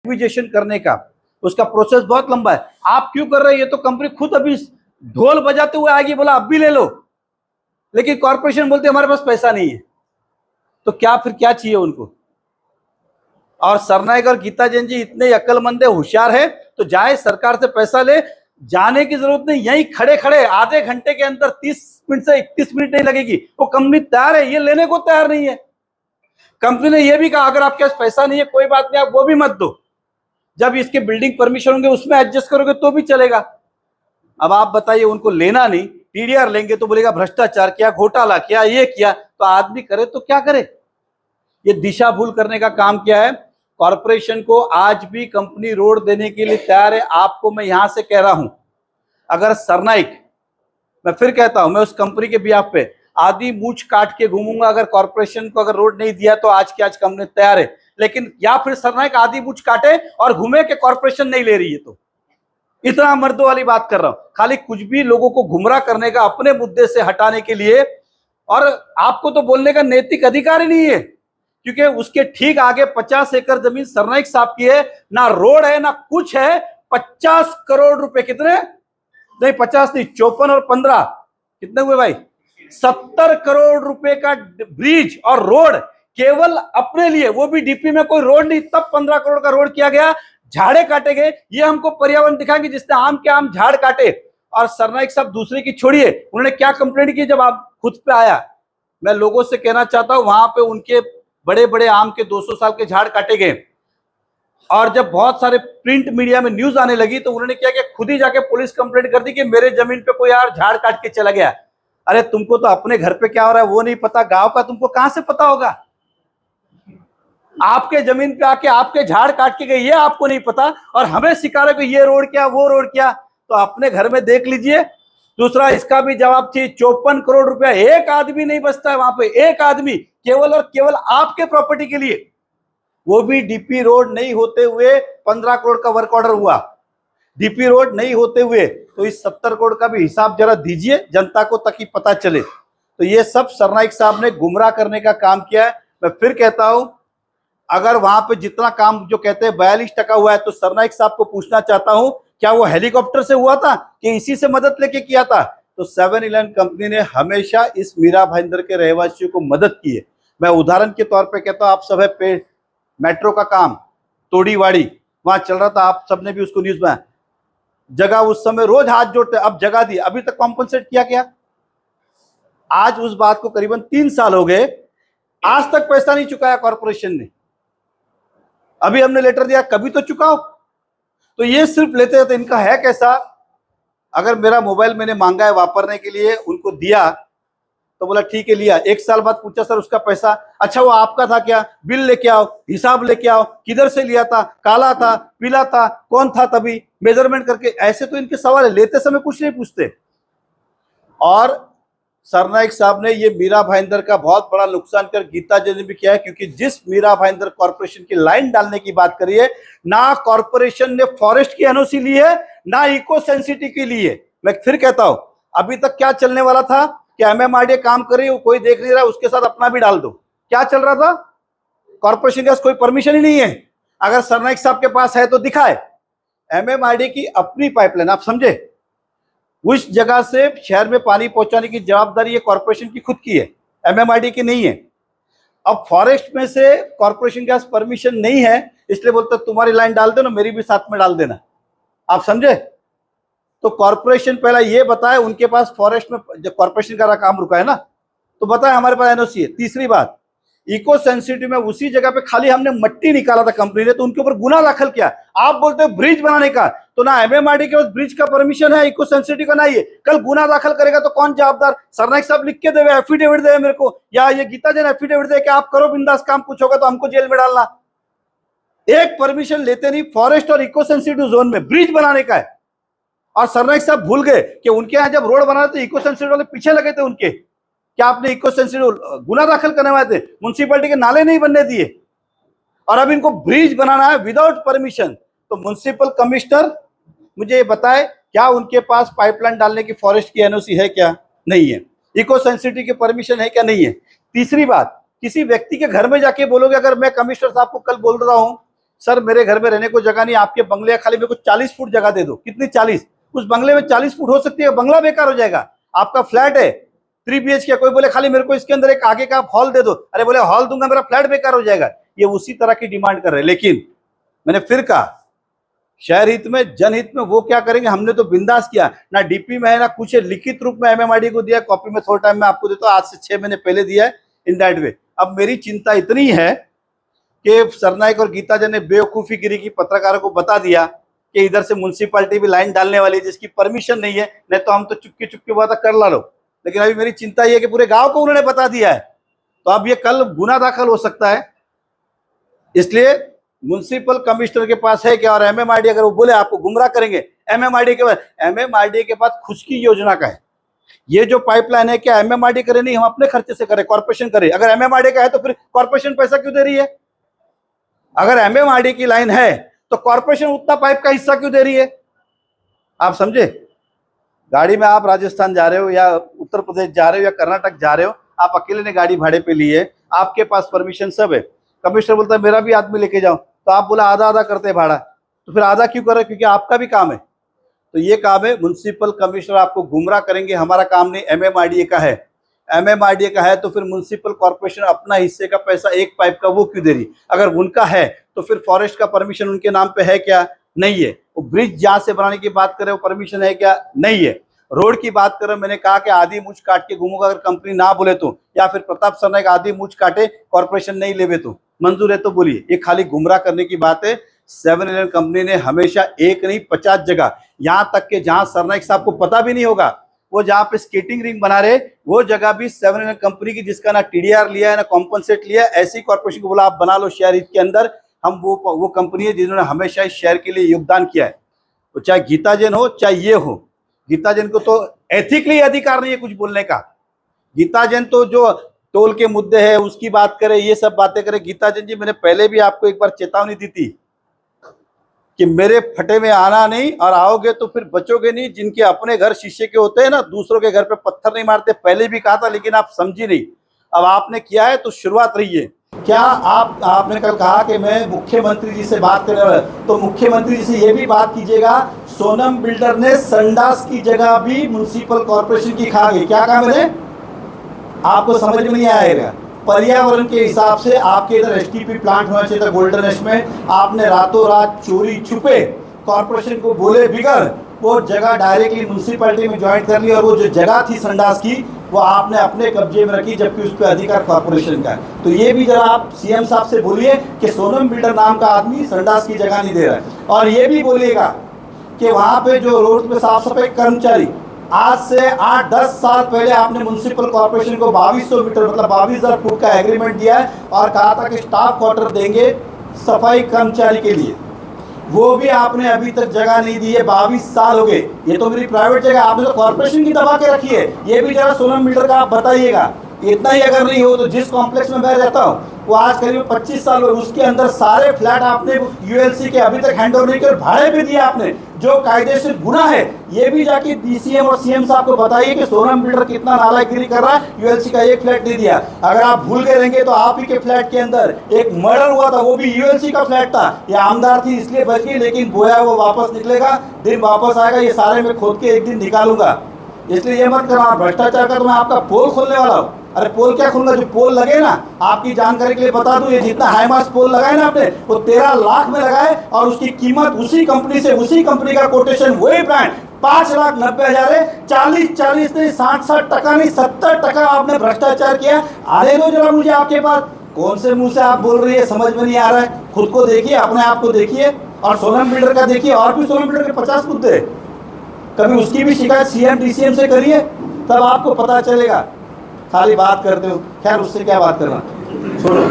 Acquisition करने का, उसका प्रोसेस बहुत लंबा है। आप क्यों कर रहे हैं? ये तो कंपनी खुद अभी ढोल बजाते हुए आएगी, बोला अब भी ले लो, लेकिन कॉर्पोरेशन बोलते हमारे पास पैसा नहीं है। तो क्या फिर क्या चाहिए उनको? और सरनाईक और गीता जैन जी इतने अक्लमंद है, होशियार है, तो जाए सरकार से पैसा ले, जाने की जरूरत नहीं, यहीं खड़े खड़े आधे घंटे के अंदर 30 मिनट से 31 मिनट नहीं लगेगी। वो कंपनी तैयार है, ये लेने को तैयार नहीं है। कंपनी ने ये भी कहा अगर आपके पास पैसा नहीं है कोई बात नहीं, आप वो भी मत दो, जब इसके बिल्डिंग परमिशन होंगे उसमें एडजस्ट करोगे तो भी चलेगा। अब आप बताइए, उनको लेना नहीं, टीडीआर लेंगे तो बोलेगा भ्रष्टाचार किया, घोटाला किया, ये किया। तो आदमी करे तो क्या करे? ये दिशा भूल करने का काम किया है। कॉर्पोरेशन को आज भी कंपनी रोड देने के लिए तैयार है। आपको मैं यहां से कह रहा हूं, अगर सरनाईक, मैं फिर कहता हूं, मैं उस कंपनी के बिहाफ पे आधी मूछ काट के घूमूंगा। अगर कॉर्पोरेशन को अगर रोड नहीं दिया तो आज की आज कंपनी तैयार है, लेकिन या फिर सरनाईक आधी मूछ काटे और घूमे कि कॉर्पोरेशन नहीं ले रही है। तो इतना मर्दों वाली बात कर रहा हूं, खाली कुछ भी लोगों को गुमराह करने का, अपने मुद्दे से हटाने के लिए। और आपको तो बोलने का नैतिक अधिकार ही नहीं है, क्योंकि उसके ठीक आगे 50 एकड़ जमीन सरनाईक साहब की है, ना रोड है ना कुछ है। 50 करोड़ रुपए, कितने नहीं, 50 नहीं, 54 और 15 कितने हुए भाई? 70 करोड़ रुपए का ब्रिज और रोड केवल अपने लिए, वो भी डीपी में कोई रोड नहीं, तब 15 करोड़ का रोड किया गया। झाड़े काटे गए, ये हमको पर्यावरण दिखाएंगे जिसने आम के आम झाड़ काटे। और सरनाईक साहब दूसरे की छोड़िए, उन्होंने क्या कंप्लेंट की जब आप खुद पे आया? मैं लोगों से कहना चाहता हूं, वहां पे उनके बड़े बड़े आम के 200 साल के झाड़ काटे गए, और जब बहुत सारे प्रिंट मीडिया में न्यूज आने लगी तो उन्होंने क्या किया, खुद ही जाके पुलिस कंप्लेंट कर दी कि मेरे जमीन पे कोई यार झाड़ काट के चला गया। अरे तुमको तो अपने घर पे क्या हो रहा है वो नहीं पता, गांव का तुमको कहां से पता होगा? आपके जमीन पे आके आपके झाड़ काट के गए, ये आपको नहीं पता, और हमें सिखा रहे कि ये रोड क्या वो रोड क्या। तो अपने घर में देख लीजिए। दूसरा, इसका भी जवाब चाहिए। 54 करोड़ रुपया, एक आदमी नहीं बचता है वहां पे, एक आदमी, केवल और केवल आपके प्रॉपर्टी के लिए। वो भी डीपी रोड नहीं होते हुए 15 करोड़ का वर्क ऑर्डर हुआ। डीपी रोड नहीं होते हुए तो इस 70 करोड़ का भी हिसाब जरा दीजिए जनता को, ताकि पता चले। तो ये सब सरनाईक साहब ने गुमराह करने का काम किया है। मैं फिर कहता हूं, अगर वहां पे जितना काम जो कहते हैं 42% हुआ है, तो सरनाईक साहब को पूछना चाहता हूं, क्या वो हेलीकॉप्टर से हुआ था कि इसी से मदद लेके किया था? तो 7-Eleven कंपनी ने हमेशा इस मीरा भाईंदर के रहवासियों को मदद की है। मैं उदाहरण के तौर पे कहता हूं, आप सब है मेट्रो का काम तोड़ीवाड़ी वहां चल रहा था, आप सबने भी उसको न्यूज में जगह, उस समय रोज हाथ जोड़ते, अब जगह दी, अभी तक कॉम्पनसेट किया क्या? आज उस बात को करीबन 3 साल हो गए, आज तक पैसा नहीं चुकाया कॉर्पोरेशन ने। अभी हमने लेटर दिया, कभी तो चुकाओ। तो ये सिर्फ लेते हैं, तो इनका है कैसा? अगर मेरा मोबाइल मैंने मांगा है वापरने के लिए, उनको दिया तो बोला ठीक है लिया। 1 साल बाद पूछा सर उसका पैसा, अच्छा वो आपका था क्या? बिल लेके आओ, हिसाब लेके आओ, किधर से लिया था, काला था, पीला था, कौन था, तभी मेजरमेंट करके। ऐसे तो इनके सवाल है, लेते समय कुछ नहीं पूछते। और सरनाईक साहब ने ये मीरा भाईंदर का बहुत बड़ा नुकसान कर गीता जैन ने भी किया है, क्योंकि जिस मीरा भाईंदर कॉर्पोरेशन की लाइन डालने की बात करी है, ना कॉर्पोरेशन ने फॉरेस्ट की एनओसी ली है, ना इको सेंसिटिव की ली है। मैं फिर कहता हूं, अभी तक क्या चलने वाला था कि एमएमआरडीए काम कर रही है, कोई देख नहीं रहा, उसके साथ अपना भी डाल दो। क्या चल रहा था? कॉर्पोरेशन के पास कोई परमिशन ही नहीं है। अगर सरनाईक साहब के पास है तो दिखाए। एमएमआरडीए की अपनी पाइपलाइन, आप समझे, उस जगह से शहर में पानी पहुंचाने की जवाबदारी ये कॉर्पोरेशन की खुद की है, एमएमआरडीए की नहीं है। अब फॉरेस्ट में से कॉर्पोरेशन के पास परमिशन नहीं है, इसलिए बोलते तुम्हारी लाइन डाल देना, मेरी भी साथ में डाल देना। आप समझे? तो कॉर्पोरेशन पहला ये बताए, उनके पास फॉरेस्ट में जब कॉर्पोरेशन का काम रुका है ना, तो बताए हमारे पास एनओसी है। तीसरी बात, इको सेंसिटिव में उसी जगह पे खाली हमने मट्टी निकाला था कंपनी ने, तो उनके ऊपर गुना दाखिल किया। आप बोलते हो ब्रिज बनाने का, तो ना एमएमआरडी के पास ब्रिज का परमिशन है, इको सेंसिटिव का नहीं है। कल गुना दाखिल करेगा तो कौन जवाबदार? सरनाईक साहब लिख के देवे, एफिडेविट देवे मेरे को, या ये गीता जैन एफिडेविट दे कि आप करो बिंदास काम, कुछ होगा तो हमको जेल में डालना। एक परमिशन लेते नहीं, फॉरेस्ट और इको सेंसिटिव जोन में ब्रिज बनाने का है। और सरनाईक साहब भूल गए कि उनके यहां जब रोड बना रहे थे, इको सेंसिटिव वाले पीछे लगे थे उनके। क्या आपने इको सेंसिटिव गुना दाखिल करने वाले थे? म्युनिसिपैलिटी के नाले नहीं बनने दिए, और अब इनको ब्रिज बनाना है विदाउट परमिशन। तो म्युनिसिपल कमिश्नर मुझे ये बताए, क्या उनके पास पाइपलाइन डालने की फॉरेस्ट की एनओसी है क्या? नहीं है। इको सेंसिटिव की परमिशन है क्या? नहीं है। तीसरी बात, किसी व्यक्ति के घर में जाके बोलोगे, अगर मैं कमिश्नर साहब को कल बोल रहा हूं सर मेरे घर में रहने को जगह नहीं, आपके बंगले खाली मेरे को 40 फुट जगह दे दो। कितनी 40? उस बंगले में 40 फुट हो सकती है, बंगला बेकार हो जाएगा। आपका फ्लैट है 3 BHK, कोई बोले खाली मेरे को इसके अंदर एक आगे का हॉल दे दो, अरे बोले हॉल दूंगा मेरा फ्लैट बेकार हो जाएगा। ये उसी तरह की डिमांड कर रहे हैं। लेकिन मैंने फिर कहा शहर हित में, जनहित में वो क्या करेंगे, हमने तो बिंदास किया, ना डीपी में है ना कुछ है, लिखित रूप में MMRDA को दिया, कॉपी में थोड़ा टाइम में आपको देता हूं, आज से 6 महीने पहले दिया है इन दैट वे। अब मेरी चिंता इतनी है कि सरनाइक और गीताजन ने बेवकूफी गिरी की पत्रकारों को बता दिया कि इधर से म्युनिसिपैलिटी भी लाइन डालने वाली है जिसकी परमिशन नहीं है, नहीं तो हम तो चुपके चुपके वादा कर ला लो। लेकिन अभी मेरी चिंता ये है कि पूरे गांव को उन्होंने बता दिया है, तो अब ये कल गुना दाखिल हो सकता है। इसलिए म्युनिसिपल कमिश्नर के पास है क्या, और MMRDA अगर वो बोले आपको गुमराह करेंगे, MMRDA के पास खुद की योजना का है। ये जो पाइपलाइन है क्या MMRDA करे? नहीं, हम अपने खर्चे से करें, कॉर्पोरेशन करे। अगर MMRDA का है तो फिर कॉर्पोरेशन पैसा क्यों दे रही है? अगर MMRDA की लाइन है तो कॉर्पोरेशन उतना पाइप का हिस्सा क्यों दे रही है? आप समझे? गाड़ी में आप राजस्थान जा रहे हो या उत्तर प्रदेश जा रहे हो या कर्नाटक जा रहे हो, आप अकेले ने गाड़ी भाड़े पे ली है, आपके पास परमिशन सब है, कमिश्नर बोलता है मेरा भी आदमी लेके जाओ, तो आप बोला आधा आधा करते हैं भाड़ा, तो फिर आधा क्यों करे? क्योंकि आपका भी काम है। तो ये काम है, म्युनिसिपल कमिश्नर आपको गुमराह करेंगे, हमारा काम नहीं, MMRDA का है। MMRDA का है तो फिर म्युनिसिपल कॉर्पोरेशन अपना हिस्से का पैसा एक पाइप का वो क्यों दे रही? अगर उनका है तो फिर फॉरेस्ट का परमिशन उनके नाम पे है क्या? नहीं है। वो ब्रिज जहां से बनाने की बात करें वो परमिशन है क्या? नहीं है। रोड की बात करें, मैंने कहा कि आधी मूछ काट के घूमूंगा अगर कंपनी ना बोले तो, या फिर प्रताप सरनाइक आधी मूछ काटे कॉर्पोरेशन नहीं लेवे तो, मंजूर है तो बोलिए। ये खाली गुमराह करने की बात है। 7-Eleven कंपनी ने हमेशा एक नहीं 50 जगह, यहां तक के जहां सरनाइक साहब को पता भी नहीं होगा, वो जहां पे स्केटिंग रिंग बना रहे वो जगह भी 7-Eleven कंपनी की, जिसका ना TDR लिया है ना कॉम्पनसेट लिया है, ऐसी कॉर्पोरेशन को बोला आप बना लो शहर हित के अंदर। हम वो कंपनी है जिन्होंने हमेशा इस शहर के लिए योगदान किया है। तो चाहे गीता जैन हो चाहे ये हो, गीता जैन को तो एथिकली अधिकार नहीं है कुछ बोलने का। गीता जैन तो जो टोल के मुद्दे है उसकी बात करे, ये सब बातें करे। गीता जैन जी, मैंने पहले भी आपको एक बार चेतावनी दी थी कि मेरे फटे में आना नहीं, और आओगे तो फिर बचोगे नहीं। जिनके अपने घर शीशे के होते हैं ना, दूसरों के घर पे पत्थर नहीं मारते, पहले भी कहा था लेकिन आप समझी नहीं। अब आपने किया है तो शुरुआत रही है। क्या आपने कल कहा कि मैं मुख्यमंत्री जी से बात करने वाला, तो मुख्यमंत्री जी से ये भी बात कीजिएगा, सोनम बिल्डर ने संडास की जगह भी म्युनिसिपल कॉर्पोरेशन की खा गई। क्या कहा मैंने? आपको समझ में नहीं आएगा। पर्यावरण के हिसाब से आपके इधर STP प्लांट होना चाहिए था गोल्डन एज में, आपने रातों रात चोरी छुपे कॉर्पोरेशन को बोले बिगड़ वो जगह डायरेक्टली म्युनिसिपैलिटी में ज्वाइन कर ली, और वो जो जगह थी संडास की वो आपने अपने कब्जे में रखी, जबकि उस पर अधिकार कॉर्पोरेशन का है। तो ये भी जरा आप CM साहब से बोलिए कि सोनम बिल्डर नाम का आदमी संडास की जगह नहीं दे रहा है। और ये भी बोलिएगा कि वहां पे जो रोड पे साफ सफाई कर्मचारी, आज से 8-10 साल पहले आपने म्युनिसिपल कॉर्पोरेशन को 2200 मीटर मतलब 22,000 फुट का एग्रीमेंट दिया है, और कहा था कि स्टाफ क्वार्टर देंगे सफाई कर्मचारी के लिए, वो भी आपने अभी तक जगह नहीं दी है। 22 साल हो गए। ये तो मेरी प्राइवेट जगह, आपने तो कॉर्पोरेशन की दबा के रखी है। ये भी जरा सोनम बिल्डर का आप बताइएगा। इतना ही अगर नहीं हो तो जिस कॉम्प्लेक्स में मैं रहता हूँ वो आज करीब 25 साल हुए, उसके अंदर सारे फ्लैट आपने ULC के अभी तक हैंडओवर नहीं कर, भाड़े पे दिया आपने, जो कायदे से गुनाह है। ये भी जाके DCM और CM साहब को बताइए कि सोनम बिल्डर कितना नालायकगिरी कर रहा है, ULC का एक फ्लैट नहीं दिया। अगर आप भूल गए रहेंगे तो आप ही के फ्लैट के अंदर एक मर्डर हुआ था, वो भी ULC का फ्लैट था, ये आमदार थी इसलिए बच गई, लेकिन बोया वो वापस निकलेगा, दिन वापस आएगा, ये सारे मैं खोद के एक दिन निकालूंगा। इसलिए ये मत करना भ्रष्टाचार का, तो मैं आपका पोल खोलने वाला हूँ। अरे पोल क्या खोलूंगा, जो पोल लगे ना, आपकी जानकारी के लिए बता दूं, ये जितना हाईमास पोल लगाए ना आपने, वो 13 लाख में लगाए, और उसकी कीमत उसी कंपनी से, उसी कंपनी का कोटेशन, वही ब्रांड 5,90,000 है। 40 नहीं 60 टका नहीं 70 टका आपने भ्रष्टाचार किया। आने दो जरा मुझे आपके पास, कौन से मुंह से आप बोल रही है समझ में नहीं आ रहा है। खुद को देखिए, अपने आप को देखिए, और सोनम बिल्डर का देखिए। और भी सोनम बिल्डर के 50 मुद्दे, कभी उसकी भी शिकायत CM DCM से करिए, तब आपको पता चलेगा। खाली बात करते हो, खैर उससे क्या बात करना, छोड़ो।